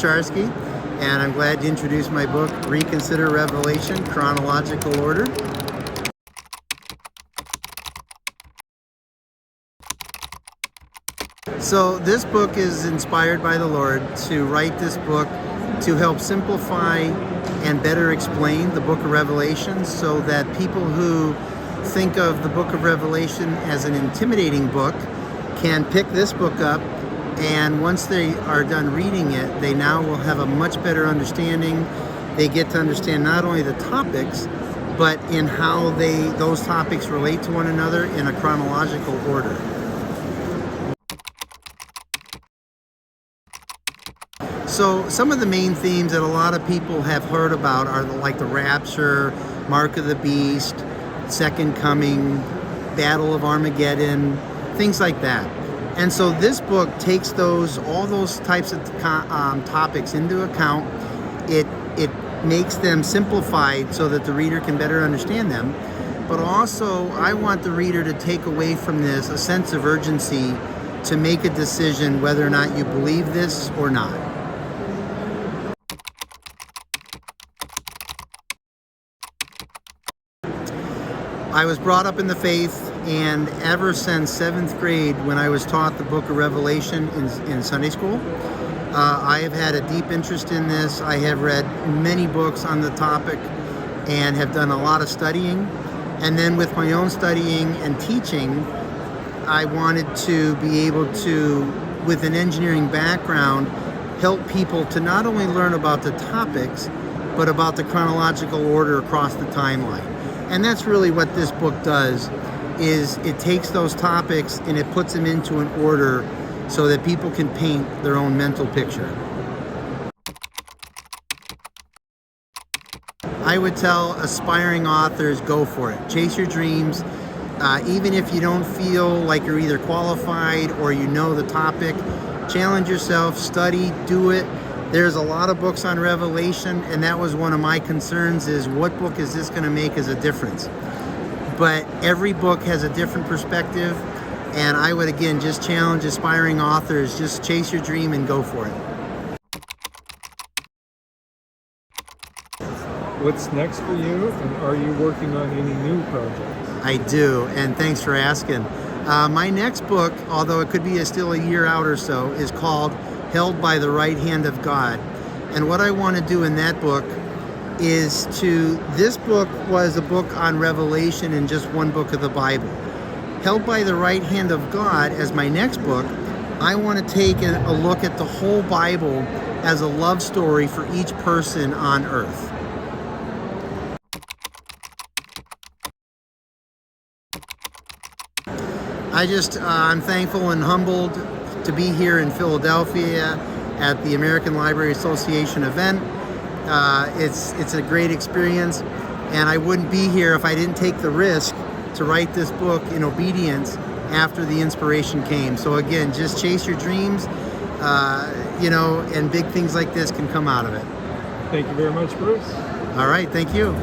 Charsky, and I'm glad to introduce my book, Reconsider Revelation, Chronological Order. So this book is inspired by the Lord to write this book to help simplify and better explain the book of Revelation, so that people who think of the book of Revelation as an intimidating book can pick this book up, and once they are done reading it, they now will have a much better understanding. They get to understand not only the topics, but in how those topics relate to one another in a chronological order. So some of the main themes that a lot of people have heard about are like the rapture, mark of the beast, second coming, battle of Armageddon, things like that. And so this book takes all those types of topics into account. It makes them simplified so that the reader can better understand them. But also, I want the reader to take away from this a sense of urgency to make a decision whether or not you believe this or not. I was brought up in the faith, and ever since 7th grade, when I was taught the book of Revelation in Sunday school, I have had a deep interest in this. I have read many books on the topic and have done a lot of studying. And then with my own studying and teaching, I wanted to be able to, with an engineering background, help people to not only learn about the topics, but about the chronological order across the timeline. And that's really what this book does, is it takes those topics and it puts them into an order so that people can paint their own mental picture. I would tell aspiring authors, go for it. Chase your dreams. Even if you don't feel like you're either qualified or you know the topic, challenge yourself, study, do it. There's a lot of books on Revelation, and that was one of my concerns, is what book is this going to make as a difference? But every book has a different perspective, and I would again just challenge aspiring authors, just chase your dream and go for it. What's next for you, and are you working on any new projects? I do, and thanks for asking. My next book, although it could be still a year out or so, is called Held by the Right Hand of God. And what I want to do in that book is this book was a book on Revelation in just one book of the Bible. Held by the Right Hand of God, as my next book, I want to take a look at the whole Bible as a love story for each person on earth. I'm thankful and humbled to be here in Philadelphia at the American Library Association event. It's a great experience, and I wouldn't be here if I didn't take the risk to write this book in obedience after the inspiration came. So again, just chase your dreams, and big things like this can come out of it. Thank you very much, Bruce. All right, thank you.